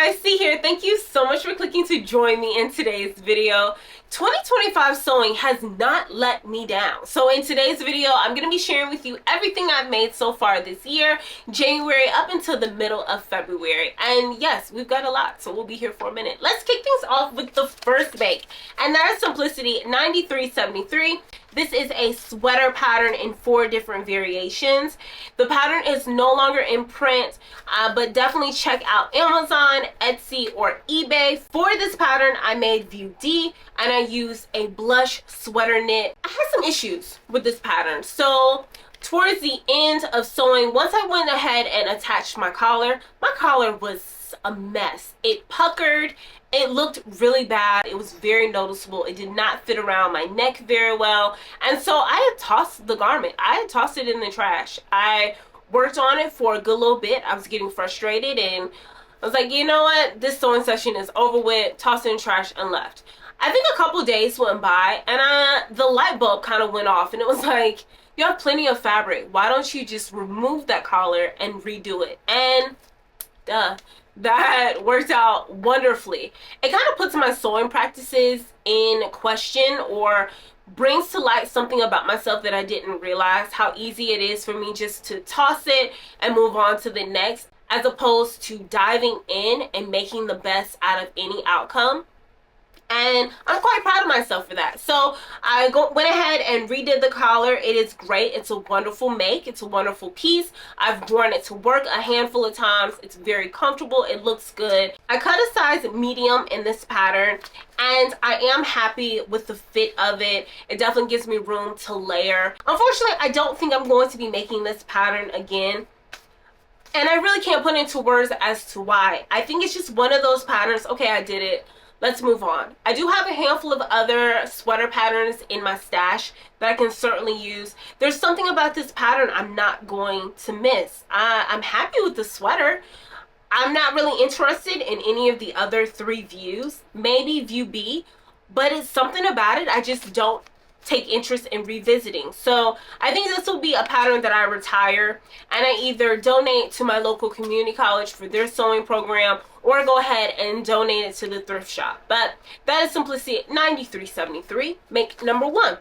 guys, C here. Thank you so much for clicking to join me in today's video. 2025 sewing has not let me down. So in today's video, I'm going to be sharing with you everything I've made so far this year, January up until the middle of February. And yes, we've got a lot, so we'll be here for a minute. Let's kick things off with the first make, and that is Simplicity 9373. This is a sweater pattern in 4 different variations. The pattern is no longer in print, but definitely check out Amazon, Etsy, or eBay. For this pattern, I made view D, and I used a blush sweater knit. I had some issues with this pattern. So towards the end of sewing, once I went ahead and attached my collar was a mess. It puckered. It looked really bad. It was very noticeable. It did not fit around my neck very well. And so I had tossed the garment. I had tossed it in the trash. I worked on it for a good little bit. I was getting frustrated and I was like, you know what? This sewing session is over with. Tossed it in the trash and left. I think a couple days went by and the light bulb kind of went off and it was like, you have plenty of fabric. Why don't you just remove that collar and redo it? And that worked out wonderfully. It kind of puts my sewing practices in question or brings to light something about myself that I didn't realize, how easy it is for me just to toss it and move on to the next, as opposed to diving in and making the best out of any outcome. And I'm quite proud of myself for that. So I went ahead and redid the collar. It is great. It's a wonderful make. It's a wonderful piece. I've worn it to work a handful of times. It's very comfortable. It looks good. I cut a size medium in this pattern and I am happy with the fit of it. It definitely gives me room to layer. Unfortunately, I don't think I'm going to be making this pattern again. And I really can't put into words as to why. I think it's just one of those patterns. Okay, I did it. Let's move on. I do have a handful of other sweater patterns in my stash that I can certainly use. There's something about this pattern I'm not going to miss. I'm happy with the sweater. I'm not really interested in any of the other 3 views, maybe view B, but it's something about it I just don't take interest in revisiting. So I think this will be a pattern that I retire and I either donate to my local community college for their sewing program or go ahead and donate it to the thrift shop. But that is Simplicity 9373, make number 1.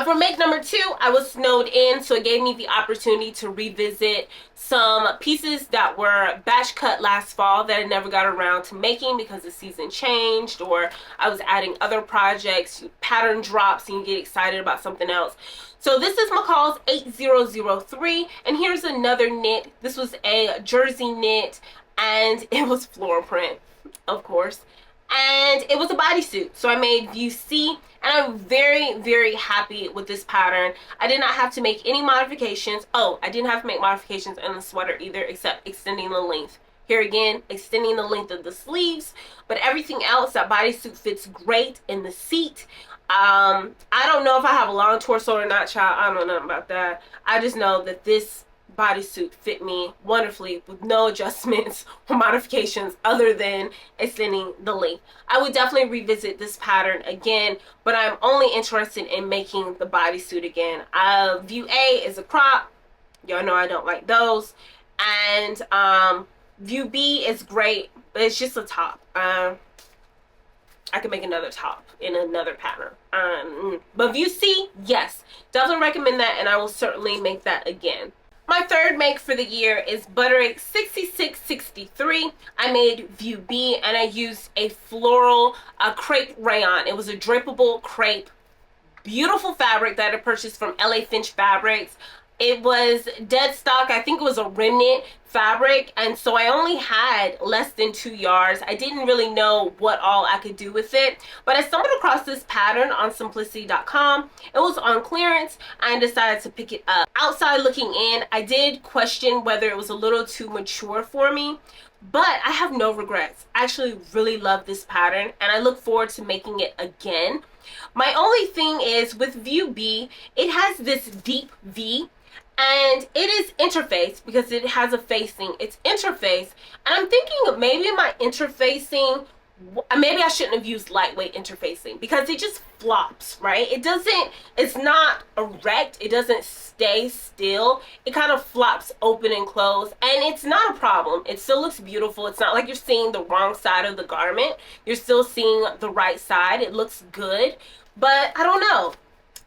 For make number 2, I was snowed in, so it gave me the opportunity to revisit some pieces that were batch cut last fall that I never got around to making because the season changed or I was adding other projects, pattern drops, and you get excited about something else. So this is McCall's 8003, and here's another knit. This was a jersey knit, and it was floral print, of course. And it was a bodysuit, so I made view C, and I'm very, very happy with this pattern. I did not have to make any modifications. Oh, I didn't have to make modifications in the sweater either, except extending the length. Here again, extending the length of the sleeves, but everything else, that bodysuit fits great in the seat. I don't know if I have a long torso or not, child. I don't know nothing about that. I just know that this bodysuit fit me wonderfully with no adjustments or modifications other than extending the length. I would definitely revisit this pattern again, but I'm only interested in making the bodysuit again. View A is a crop. Y'all know I don't like those. And view B is great, but it's just a top. I could make another top in another pattern. But view C, yes, definitely recommend that, and I will certainly make that again. My third make for the year is Butterick 6663. I made view B and I used a floral crepe rayon. It was a drapable crepe, beautiful fabric that I purchased from LA Finch Fabrics. It was dead stock. I think it was a remnant fabric, and so I only had less than 2 yards. I didn't really know what all I could do with it, but I stumbled across this pattern on simplicity.com. It was on clearance and decided to pick it up. Outside looking in, I did question whether it was a little too mature for me, but I have no regrets. I actually really love this pattern and I look forward to making it again. My only thing is with view B, it has this deep V, and it is interface because it has a facing. It's interface, and I'm thinking maybe my interfacing maybe I shouldn't have used lightweight interfacing because it just flops, right? It's not erect. It doesn't stay still. It kind of flops open and close, and it's not a problem. It still looks beautiful. It's not like you're seeing the wrong side of the garment. You're still seeing the right side. It looks good, but I don't know.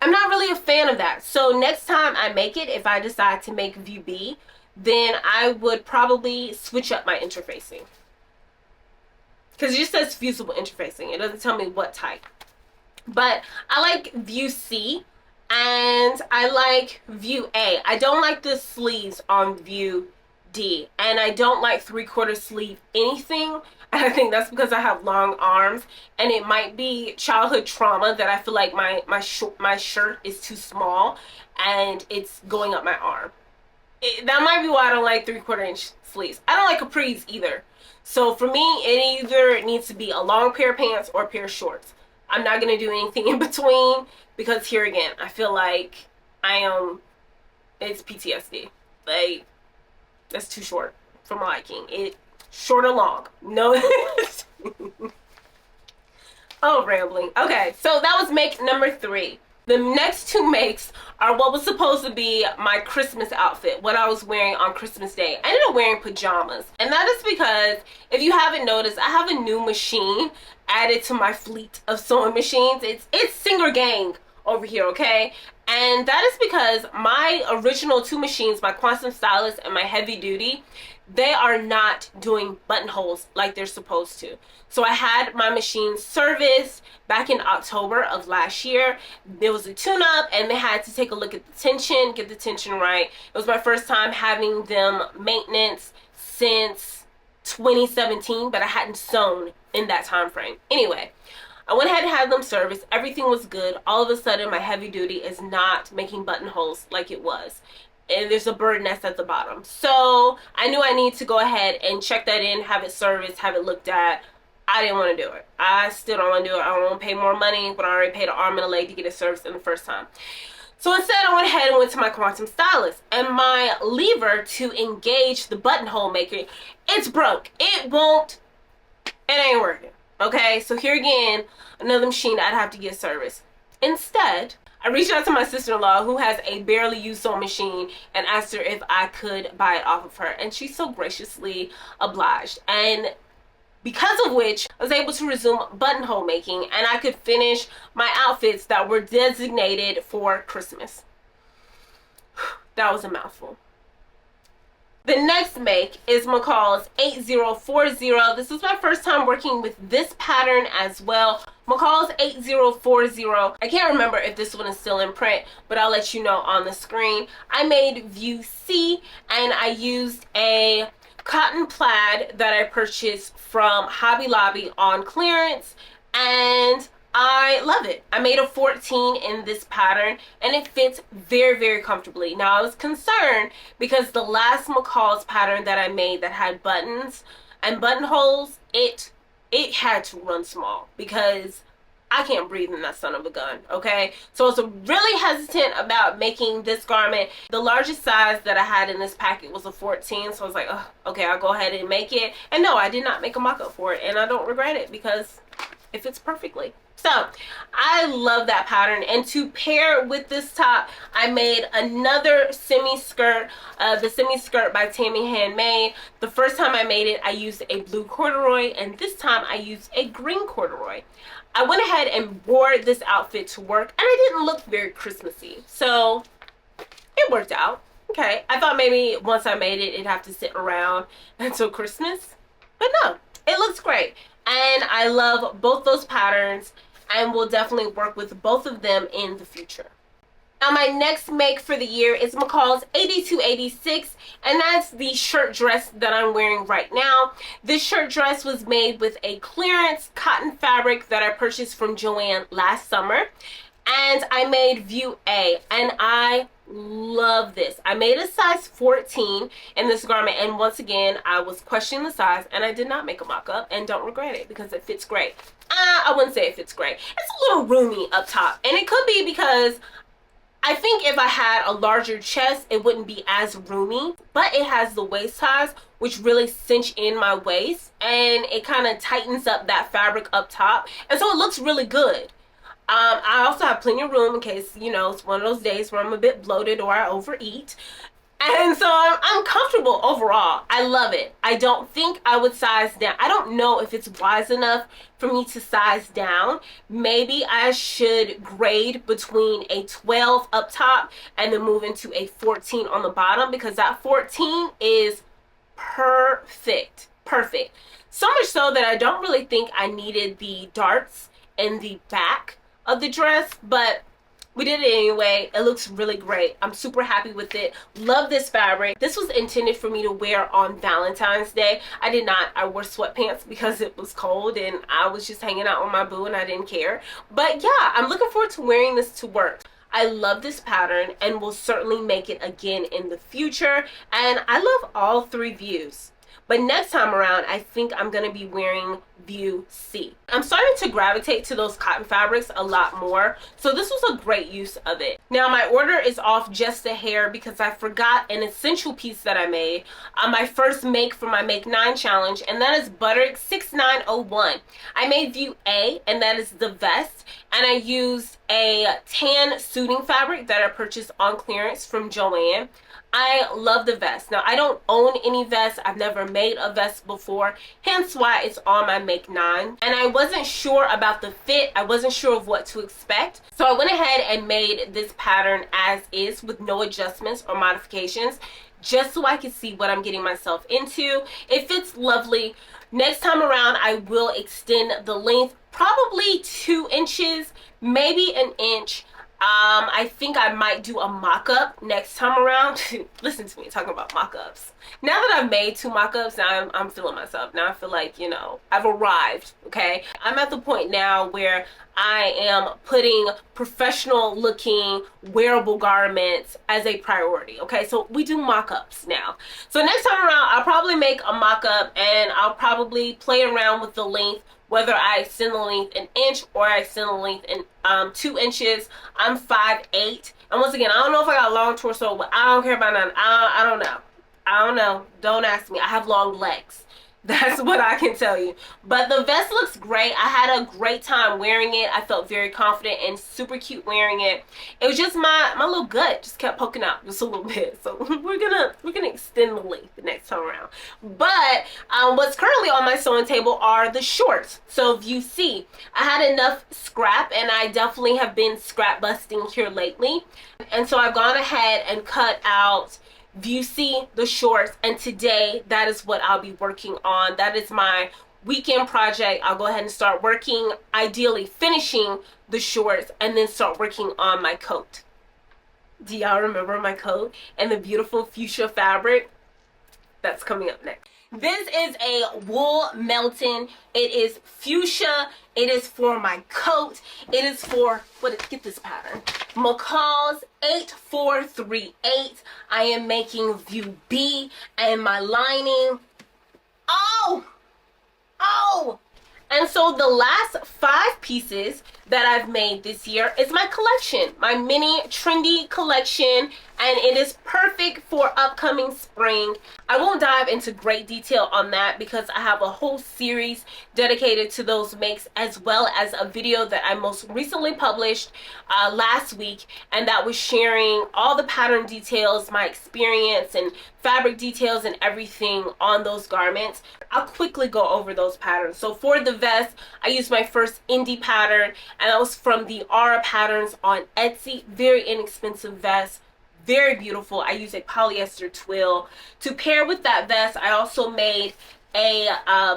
I'm not really a fan of that. So next time I make it, if I decide to make view B, then I would probably switch up my interfacing. Because it just says fusible interfacing. It doesn't tell me what type. But I like view C and I like view A. I don't like the sleeves on view D. And I don't like 3/4 sleeve anything. And I think that's because I have long arms. And it might be childhood trauma that I feel like my shirt is too small and it's going up my arm. That might be why I don't like 3/4 inch sleeves. I don't like capris either. So for me, it either needs to be a long pair of pants or a pair of shorts. I'm not going to do anything in between because here again, I feel like it's PTSD. Like, that's too short for my liking. Short or long. No. Oh, rambling. Okay, so that was make number 3. The next 2 makes are what was supposed to be my Christmas outfit, what I was wearing on Christmas Day. I ended up wearing pajamas, and that is because, if you haven't noticed, I have a new machine added to my fleet of sewing machines. It's Singer Gang over here, okay? And that is because my original 2 machines, my Quantum Stylist and my Heavy Duty, they are not doing buttonholes like they're supposed to. So I had my machine serviced back in October of last year. There was a tune-up and they had to take a look at the tension, get the tension right. It was my first time having them maintenance since 2017, but I hadn't sewn in that time frame. Anyway, I went ahead and had them serviced. Everything was good. All of a sudden, my Heavy Duty is not making buttonholes like it was. And there's a bird nest at the bottom. So I knew I needed to go ahead and check that in, have it serviced, have it looked at. I didn't want to do it. I still don't want to do it. I don't want to pay more money when I already paid an arm and a leg to get it serviced in the first time. So instead, I went ahead and went to my Quantum Stylist. And my lever to engage the buttonhole maker, it's broke. It ain't working. Okay, so here again, another machine I'd have to get serviced. Instead, I reached out to my sister-in-law who has a barely used sewing machine and asked her if I could buy it off of her. And she so graciously obliged. And because of which, I was able to resume buttonhole making and I could finish my outfits that were designated for Christmas. That was a mouthful. The next make is McCall's 8040. This is my first time working with this pattern as well. McCall's 8040. I can't remember if this one is still in print, but I'll let you know on the screen. I made view C and I used a cotton plaid that I purchased from Hobby Lobby on clearance, and I love it. I made a 14 in this pattern and it fits very, very comfortably. Now I was concerned because the last McCall's pattern that I made that had buttons and buttonholes, it had to run small because I can't breathe in that son of a gun, okay? So I was really hesitant about making this garment. The largest size that I had in this packet was a 14, so I was like, oh, okay, I'll go ahead and make it. And no, I did not make a mock-up for it, and I don't regret it because it fits perfectly. So I love that pattern, and to pair with this top, I made another semi-skirt, the semi-skirt by Tammy Handmade. The first time I made it, I used a blue corduroy, and this time I used a green corduroy. I went ahead and wore this outfit to work, and I didn't look very Christmassy, so it worked out. Okay, I thought maybe once I made it, it'd have to sit around until Christmas, but no, it looks great. And I love both those patterns and will definitely work with both of them in the future. Now my next make for the year is McCall's 8286, and that's the shirt dress that I'm wearing right now. This shirt dress was made with a clearance cotton fabric that I purchased from Joann last summer, and I made view A, and I love this. I made a size 14 in this garment, and once again I was questioning the size and I did not make a mock-up and don't regret it because it fits great. I wouldn't say it fits great. It's a little roomy up top, and it could be because I think if I had a larger chest, it wouldn't be as roomy, but it has the waist ties, which really cinch in my waist, and it kind of tightens up that fabric up top, and so it looks really good. I also have plenty of room in case, you know, it's one of those days where I'm a bit bloated or I overeat. And so I'm comfortable overall. I love it. I don't think I would size down. I don't know if it's wise enough for me to size down. Maybe I should grade between a 12 up top and then move into a 14 on the bottom, because that 14 is perfect. Perfect. So much so that I don't really think I needed the darts in the back of the dress, but we did it anyway. It looks really great. I'm super happy with it. Love this fabric. This was intended for me to wear on Valentine's Day. I did not. I wore sweatpants because it was cold and I was just hanging out with my boo and I didn't care. But yeah, I'm looking forward to wearing this to work. I love this pattern and will certainly make it again in the future. And I love all three views. But next time around, I think I'm going to be wearing view C. I'm starting to gravitate to those cotton fabrics a lot more, so this was a great use of it. Now my order is off just a hair because I forgot an essential piece that I made on my first make for my Make 9 challenge, and that is Butterick 6901. I made view A, and that is the vest, and I used a tan suiting fabric that I purchased on clearance from Joann. I love the vest. Now, I don't own any vests. I've never made a vest before, hence why it's on my Make 9. And I wasn't sure about the fit. I wasn't sure of what to expect. So I went ahead and made this pattern as is with no adjustments or modifications, just so I could see what I'm getting myself into. It fits lovely. Next time around, I will extend the length, probably 2 inches, maybe an inch. I think I might do a mock-up next time around. Listen to me talking about mock-ups. Now that I've made 2 mock-ups, now I'm feeling myself. Now I feel like, you know, I've arrived, okay? I'm at the point now where I am putting professional looking wearable garments as a priority, okay? So we do mock-ups now. So next time around, I'll probably make a mock-up and I'll probably play around with the length, whether I extend the length an inch or I extend the length in 2 inches. I'm 5'8", and once again, I don't know if I got a long torso, but I don't care about none. I don't know. I don't know. Don't ask me. I have long legs. That's what I can tell you. But the vest looks great. I had a great time wearing it. I felt very confident and super cute wearing it. It was just my little gut just kept poking out just a little bit. So we're gonna extend the length the next time around. But what's currently on my sewing table are the shorts. So if you see, I had enough scrap, and I definitely have been scrap busting here lately. And so I've gone ahead and cut out view C, the shorts, and today that is what I'll be working on. That is my weekend project. I'll go ahead and start working, ideally finishing the shorts, and then start working on my coat. Do y'all remember my coat and the beautiful fuchsia fabric? That's coming up next. This is a wool melton. It is fuchsia. It is for my coat. It is for, get this pattern. McCall's 8438. I am making view B, and my lining. Oh! And so the last 5 pieces that I've made this year is my collection, my mini trendy collection, and it is perfect for upcoming spring. I won't dive into great detail on that because I have a whole series dedicated to those makes, as well as a video that I most recently published last week, and that was sharing all the pattern details, my experience, and fabric details and everything on those garments. I'll quickly go over those patterns. So for the vest, I used my first indie pattern, and that was from the Aura Patterns on Etsy. Very inexpensive vest, very beautiful. I use a polyester twill. To pair with that vest, I also made a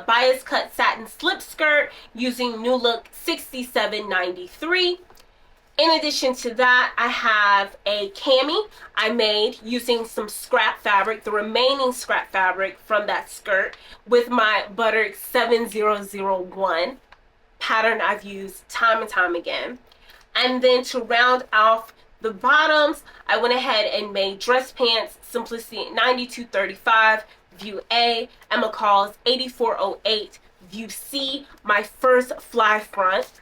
bias cut satin slip skirt using New Look 6793. In addition to that, I have a cami I made using some scrap fabric, the remaining scrap fabric from that skirt, with my Butterick 7001 pattern I've used time and time again. And then to round off the bottoms, I went ahead and made dress pants, Simplicity 9235, view A, and McCall's 8408, view C, my first fly front.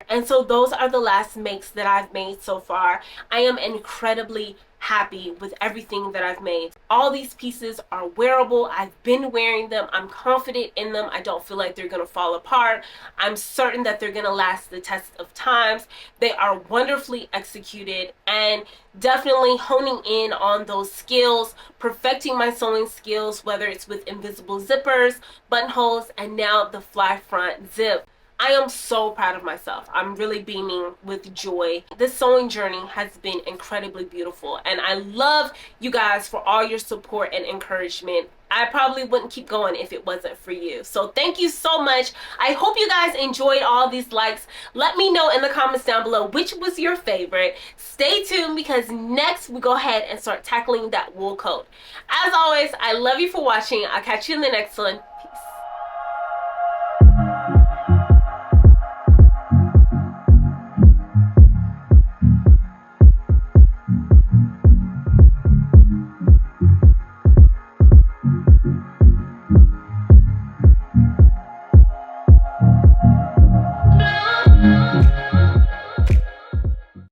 And so those are the last makes that I've made so far. I am incredibly happy with everything that I've made. All these pieces are wearable. I've been wearing them. I'm confident in them. I don't feel like they're going to fall apart. I'm certain that they're going to last the test of times. They are wonderfully executed, and definitely honing in on those skills, perfecting my sewing skills, whether it's with invisible zippers, buttonholes, and now the fly front zip. I am so proud of myself. I'm really beaming with joy. This sewing journey has been incredibly beautiful, and I love you guys for all your support and encouragement. I probably wouldn't keep going if it wasn't for you. So thank you so much. I hope you guys enjoyed all these likes. Let me know in the comments down below which was your favorite. Stay tuned, because next we go ahead and start tackling that wool coat. As always, I love you for watching. I'll catch you in the next one.